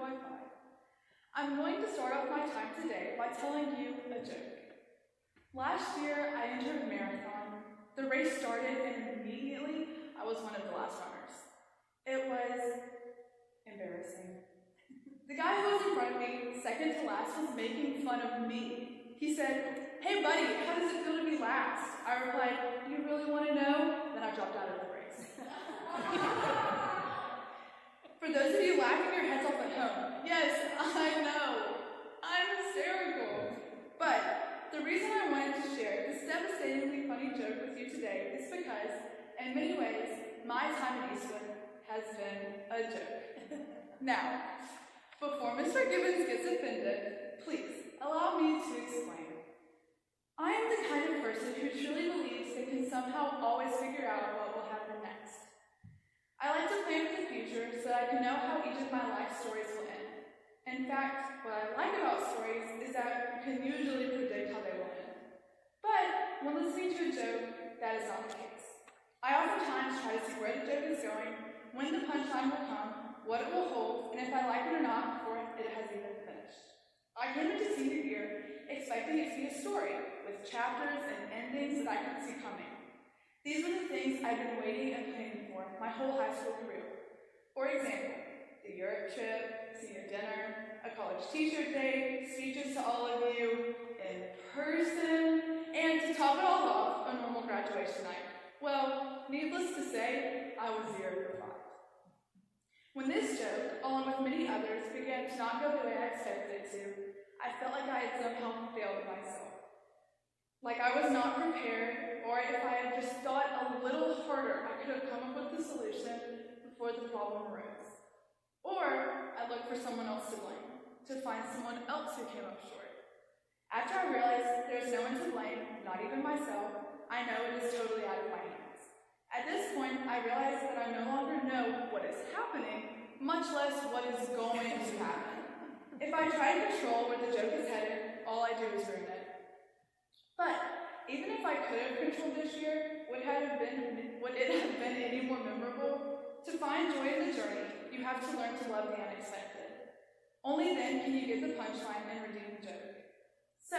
Wi-Fi. I'm going to start off my time today by telling you a joke. Last year, I entered a marathon. The race started and immediately I was one of the last runners. It was embarrassing. The guy who was in front of me, second to last, was making fun of me. He said, "Hey buddy, how does it feel to be last?" I replied, "You really want to know?" Then I dropped out of the race. For those of you laughing your heads off at home, yes, I know, I'm hysterical. But the reason I wanted to share this devastatingly funny joke with you today is because, in many ways, my time in Eastwood has been a joke. Now, before Mr. Gibbons gets offended, please allow me to explain. I am the kind of person who truly believes they can somehow always figure out what will happen next. I like to plan for the future so that I can know how each of my life stories will end. In fact, what I like about stories is that you can usually predict how they will end. But when listening to a joke, that is not the case. I oftentimes try to see where the joke is going, when the punchline will come, what it will hold, and if I like it or not before it has even finished. I came into senior year expecting it to be a story, with chapters and endings that I could see coming. These were the things I'd been waiting and planning for my whole high school career. For example, the Europe trip, senior dinner, a college t-shirt day, speeches to all of you in person, and to top it all off, a normal graduation night. Well, needless to say, I was 0 for 5. When this joke, along with many others, began to not go the way I expected it to, I felt like I had somehow failed myself. Like I was not prepared, or if I had just thought a little harder, I could have come up with the solution before the problem arose. Or I looked for someone else to blame, to find someone else who came up short. After I realized there's no one to blame, not even myself, I know it is totally out of my hands. At this point, I realized that I no longer know what is happening, much less what is going to happen. If I try to control where the joke is headed, all I do is ruin it. But even if I could have controlled this year, would it have been any more memorable? To find joy in the journey, you have to learn to love the unexpected. Only then can you get the punchline and redeem the joke. So,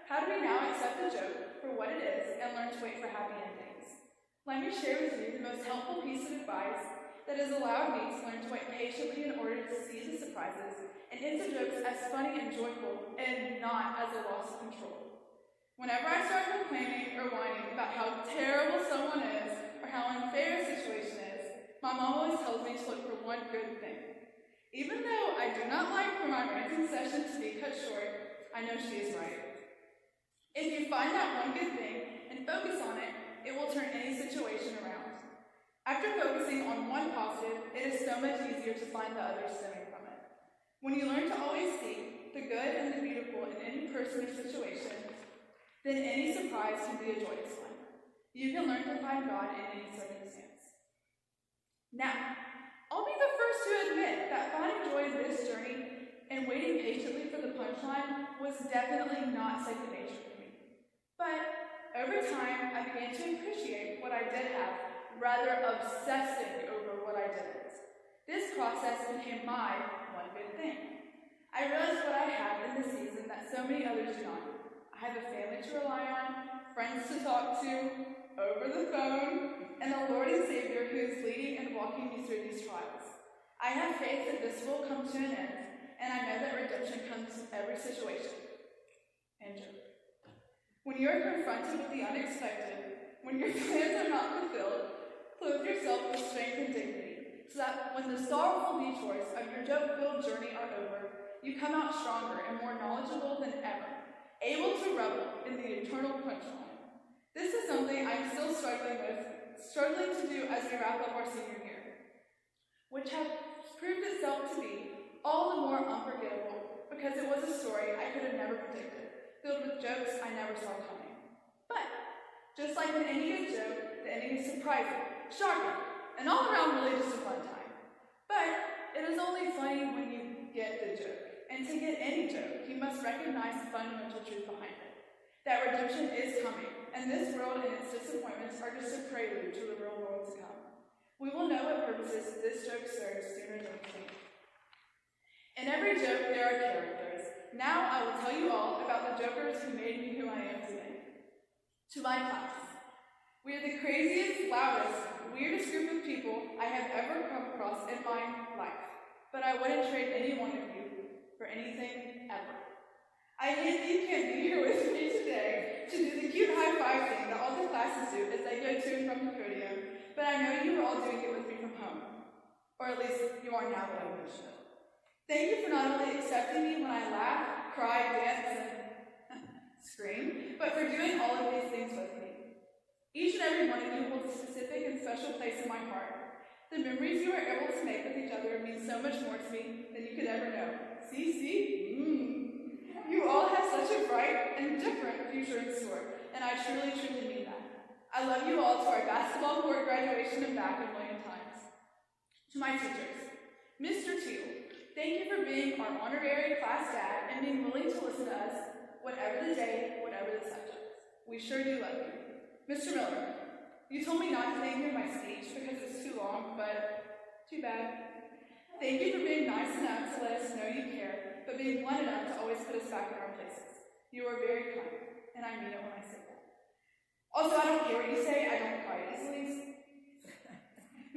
how do we now accept the joke for what it is and learn to wait for happy endings? Let me share with you the most helpful piece of advice that has allowed me to learn to wait patiently in order to see the surprises and end the jokes as funny and joyful and not as a loss of control. Whenever I start complaining or whining about how terrible someone is or how unfair a situation is, my mom always tells me to look for one good thing. Even though I do not like for my ranting session to be cut short, I know she is right. If you find that one good thing and focus on it, it will turn any situation around. After focusing on one positive, it is so much easier to find the others stemming from it. When you learn to always see the good and the beautiful in any person or situation, then any surprise can be a joyous one. You can learn to find God in any circumstance. Now, I'll be the first to admit that finding joy in this journey and waiting patiently for the punchline was definitely not second nature for me. But over time, I began to appreciate what I did have, rather obsessing over what I didn't. This process became my one good thing. I realized what I had in the season that so many others do not. I have a family to rely on, friends to talk to, over the phone, and a Lord and Savior who is leading and walking me through these trials. I have faith that this will come to an end, and I know that redemption comes in every situation. And joke. When you are confronted with the unexpected, when your plans are not fulfilled, clothe yourself with strength and dignity, so that when the sorrowful detours of your joke-filled journey are over, you come out stronger and more knowledgeable than ever, able to revel in the eternal punchline. This is something I'm still struggling to do as we wrap up our senior year, which has proved itself to be all the more unforgettable because it was a story I could have never predicted, filled with jokes I never saw coming. But, just like in any good joke, the ending is surprising, shocking, and all around really just a fun time. But it is only funny when you get the joke. And to get any joke, you must recognize the fundamental truth behind it, that redemption is coming, and this world and its disappointments are just a prelude to the real world to come. We will know what purposes this joke serves sooner than we think. In In every joke, there are characters. Now I will tell you all about the jokers who made me who I am today. To my class. We are the craziest, loudest, weirdest group of people I have ever come across in my life. But I wouldn't trade any one of you for anything ever. I hate that you can't be here with me today to do the cute high five thing that all the classes do as they go to and from the podium, but I know you are all doing it with me from home. Or at least you are now, but I wish it. Thank you for not only accepting me when I laugh, cry, dance, and scream, but for doing all of these things with me. Each and every one of you holds a specific and special place in my heart. The memories you are able to make with each other mean so much more to me than you could ever know. See? You all have such a bright and different future in store, and I truly, truly mean that. I love you all to our basketball court graduation and back a million times. To my teachers, Mr. Teal, thank you for being our honorary class dad and being willing to listen to us, whatever the day, whatever the subject. We sure do love you. Mr. Miller, you told me not to thank you in my speech because it's too long, but too bad. Thank you for being nice enough to let us know you care, but being blunt enough to always put us back in our places. You are very kind, and I mean it when I say that. Also, I don't care what you say, I don't cry easily.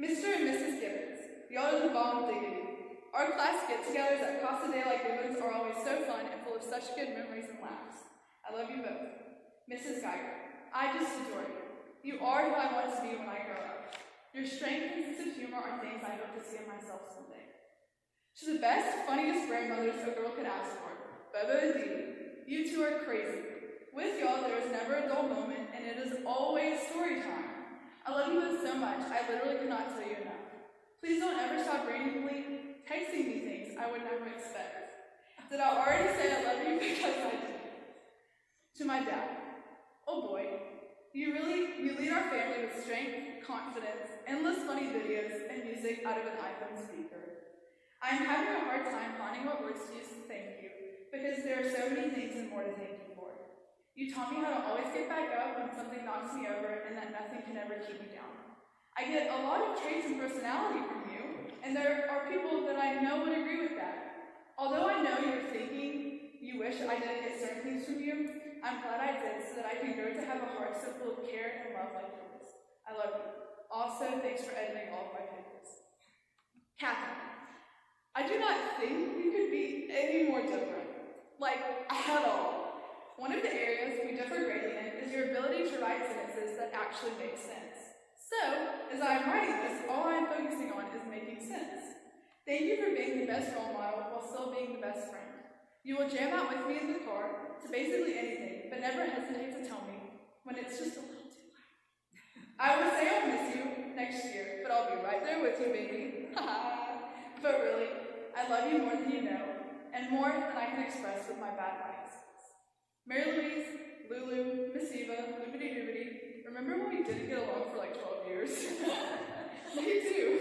Mr. and Mrs. Gibbons, y'all are the bomb diggity. Our class get-togethers at Casa de la Gibbons are always so fun and full of such good memories and laughs. I love you both. Mrs. Geiger, I just adore you. You are who I want to be when I grow up. Your strength and sense of humor are things I hope to see in myself someday. To the best, funniest grandmothers a girl could ask for, Bubba and Dee, you two are crazy. With y'all, there is never a dull moment, and it is always story time. I love you both so much, I literally cannot tell you enough. Please don't ever stop randomly texting me things I would never expect. Did I already say I love you? Because I did. To my dad, oh boy, you lead our family with strength, confidence, endless funny videos, and music out of an iPhone speaker. I am having a hard time finding what words to use to thank you, because there are so many things and more to thank you for. You taught me how to always get back up when something knocks me over and that nothing can ever keep me down. I get a lot of traits and personality from you, and there are people that I know would agree with that. Although I know you're thinking you wish I didn't get certain things from you, I'm glad I did so that I can grow to have a heart so full of care and love like yours. I love you. Also, thanks for editing all of my videos. Catherine, I do not think we could be any more different. Like, at all. One of the areas we differ greatly in is your ability to write sentences that actually make sense. So, as I am writing this, all I am focusing on is making sense. Thank you for being the best role model while still being the best friend. You will jam out with me in the car to basically anything, but never hesitate to tell me when it's just a little too loud. I would say I'll miss you next year, but I'll be right there with you, baby. But really, I love you more than you know, and more than I can express with my bad accents. Mary Louise, Lulu, Miss Eva, Loopity Doobity, remember when we didn't get along for like 12 years? Me too.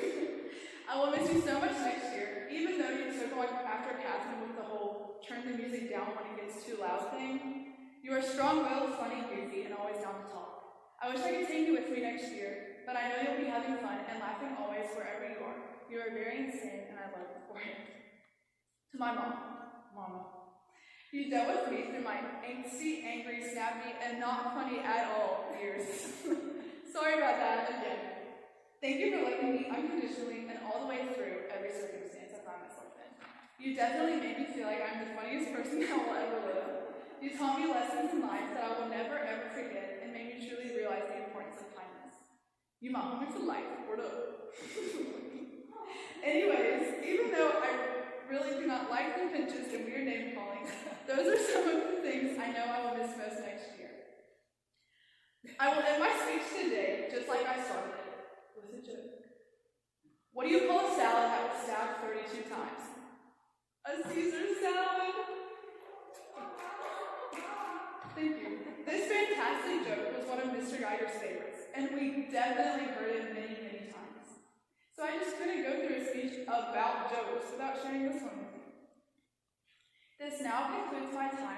I will miss you so much next year, even though you took on after Catherine with the whole turn the music down when it gets too loud thing. You are strong-willed, funny, goofy, and always down to talk. I wish I could take you with me next year, but I know you'll be having fun and laughing always wherever you are. You are very insane, and I love you for it. To my Mama, you dealt with me through my angsty, angry, snappy, and not funny at all years. Sorry about that again. Thank you for loving me unconditionally and all the way through every circumstance I find myself in. You definitely made me feel like I'm the funniest person I will ever live. You taught me lessons in life that I will never ever forget and made me truly realize the importance of kindness. You my homie for life, word up. Anyways, even though I really do not like the pinches and weird name calling, those are some of the things I know I will miss most next year. I will end my speech today just like I started it, with a joke. What do you call a salad that was stabbed 32 times? A Caesar salad. Thank you. This fantastic joke was one of Mr. Geiger's favorites, and we definitely heard it many, many times. So I just couldn't go through a speech about jokes without sharing this one with you. This now concludes my time